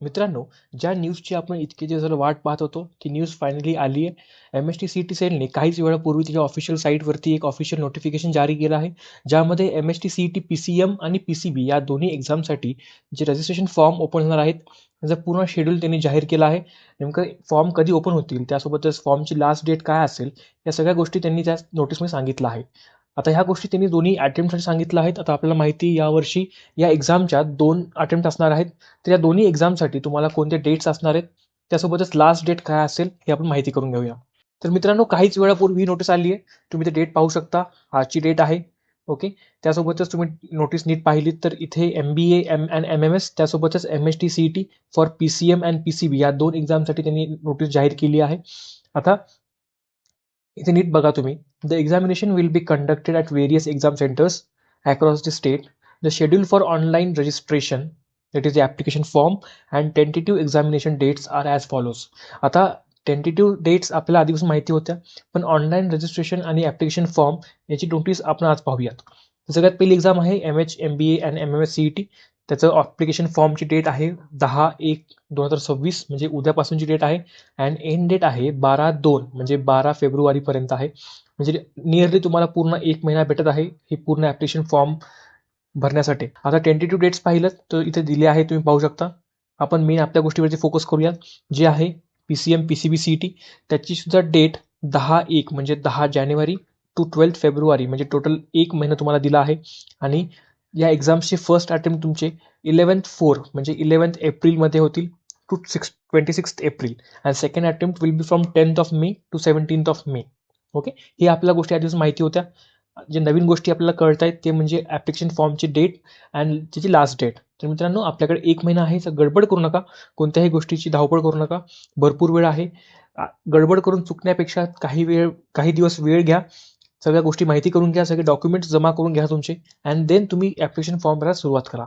मित्रांनो, ज्या न्यूजची आपण इतके दिवस झालं वाट पाहत होतो, ती न्यूज फायनली आली आहे. एम-एस-टी-सी-ई-टी सेलने काहीच वेळापूर्वी तिच्या ऑफिशियल साईटवरती एक ऑफिशियल नोटिफिकेशन जारी केलं आहे. ज्यामध्ये एम-एस-टी-सी-ई-टी पी-सी-एम आणि पी-सी-बी या दोन्ही एक्झामसाठी जे रजिस्ट्रेशन फॉर्म ओपन होणार आहेत, त्याचा पूर्ण शेड्यूल त्यांनी जाहीर केला आहे. नेमकं फॉर्म कधी ओपन होतील, त्यासोबतच फॉर्मची लास्ट डेट काय असेल, या सगळ्या गोष्टी त्यांनी त्या नोटीसमध्ये सांगितलं आहे. आता ह्या गोष्टी त्यांनी दोन्ही अटेम्प्टसाठी सांगितलं आहेत. आता आपल्याला माहिती यावर्षी या एक्झामच्या 2 अटेम्प्ट असणार आहेत. तर या दोन्ही एक्झामसाठी तुम्हाला कोणते डेट्स असणार आहेत, त्यासोबतच लास्ट डेट काय असेल हे आपण माहिती करून घेऊया. तर मित्रांनो, काहीच वेळापूर्वी ही नोटीस आली आहे. तुम्ही ते डेट पाहू शकता. आजची डेट आहे. ओके. त्यासोबतच तुम्ही नोटीस नीट पाहिलीत तर इथे MBA अँड MMS त्यासोबतच MST-CET for PCM and PCB या 2 एक्झामसाठी त्यांनी नोटीस जाहीर केली आहे. आता इथे नीट बघा तुम्ही. The examination will be conducted at various exam centres across the state. The schedule for online registration that is the application form and tentative examination dates are as follows. आता टेंटेटिव्ह डेट्स आपल्याला आधीपासून माहिती होत्या, पण online registration आणि application form याची notice आपण आज पाहूयात. सगळ्यात पहिली एक्झाम आहे MH MBA and MMS CET. त्याचं ॲप्लिकेशन फॉर्मची डेट आहे 10/1/2026 म्हणजे उद्यापासूनची डेट आहे. अँड एंड डेट आहे 12/2 म्हणजे 12 फेब्रुवारीपर्यंत आहे. म्हणजे नियरली तुम्हाला पूर्ण 1 महिना भेटत आहे ही पूर्ण ॲप्लिकेशन फॉर्म भरण्यासाठी. आता टेंटेटिव्ह डेट्स पाहिलं तर इथे दिले आहे, तुम्ही पाहू शकता. आपण मेन आपल्या गोष्टीवरती फोकस करूयात, जे आहे PCM PCB CET. त्याची सुद्धा डेट 10/1 म्हणजे 10 जानेवारी टू 12 फेब्रुवारी म्हणजे टोटल 1 महिना तुम्हाला दिला आहे. आणि या एक्झाम्सचे फर्स्ट अटेम्प्ट तुमचे 11/4 म्हणजे 11 एप्रिलमध्ये होतील to 26 April. And second attempt will be from 10 May to 17 May. Okay. ही आपल्या गोष्टी आधीच माहिती होत्या. जे नवीन गोष्टी आपल्याला कळत आहेत ते म्हणजे ॲप्लिकेशन फॉर्मची डेट अँड त्याची लास्ट डेट. तर मित्रांनो, आपल्याकडे 1 महिना आहे, तर गडबड करू नका. कोणत्याही गोष्टीची धावपळ करू नका. भरपूर वेळ आहे. गडबड करून चुकण्यापेक्षा काही दिवस वेळ घ्या. सगळ्या गोष्टी माहिती करून घ्या. सगळे डॉक्युमेंट्स जमा करून घ्या तुमचे. अँड देन तुम्ही ॲप्लिकेशन फॉर्म भरायला सुरुवात करा.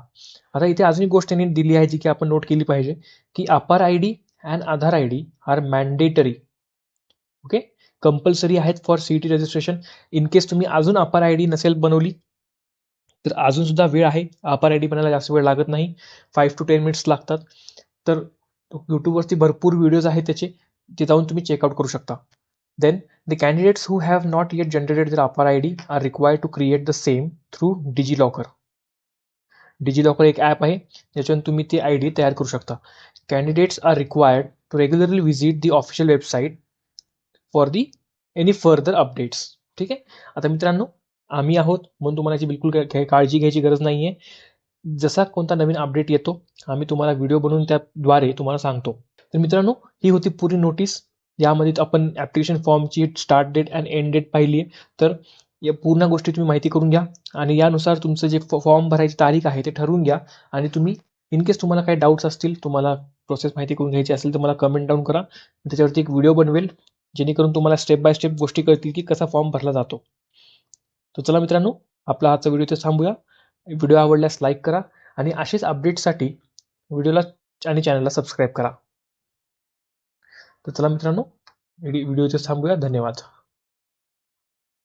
आता इथे अजून एक गोष्ट त्यांनी दिली आहे जी की आपण नोट केली पाहिजे, की APAAR ID and Aadhaar ID are mandatory. Okay. Compulsory आहेत for CET registration. In case तुम्ही अजून अपार ID नसेल बनवली तर अजून सुद्धा वेळ आहे. अपार ID बनायला जास्त वेळ लागत नाही. 5 to 10 मिनिट्स लागतात. तर यूट्यूबवरती भरपूर व्हिडिओज आहेत त्याचे, ते जाऊन तुम्ही चेकआउट करू शकता. Then the candidates who have not yet generated their APAAR ID are required to create the same through DigiLocker. DigiLocker एक ॲप आहे, ज्याच्यातून तुम्ही ते ID तयार करू शकता. Candidates are required to regularly visit the official website for the any further updates. ठीक आहे. आता मित्रांनो, आम्ही आहोत म्हणून तुम्हाला याची बिलकुल काळजी घ्यायची गरज नाही आहे. जसा कोणता नवीन अपडेट येतो आम्ही तुम्हाला व्हिडिओ बनवून त्याद्वारे तुम्हाला सांगतो. तर मित्रांनो, ही होती पुरी नोटीस. यामध्ये आपण ॲप्लिकेशन फॉर्मची start date and end date पाहिली आहे. तर या पूर्ण गोष्टी तुम्ही माहिती करून घ्या आणि यानुसार तुमचं जे फॉर्म भरायची तारीख आहे ते ठरवून घ्या. आणि तुम्ही इन केस तुम्हाला काही डाऊट्स असतील, तुम्हाला प्रोसेस माहिती करून घ्यायची असेल तर मला कमेंट डाऊन करा. त्याच्यावरती एक व्हिडिओ बनवेल, जेणेकरून तुम्हाला स्टेप बाय स्टेप गोष्टी कळतील की कसा फॉर्म भरला जातो. तर चला मित्रांनो, आपला आजचा व्हिडिओ इथे थांबूया. व्हिडिओ आवडल्यास लाईक करा आणि असेच अपडेट्ससाठी व्हिडिओला आणि चॅनलला सबस्क्राईब करा. तर चला मित्रांनो, व्हिडिओ इथे थांबूया. धन्यवाद.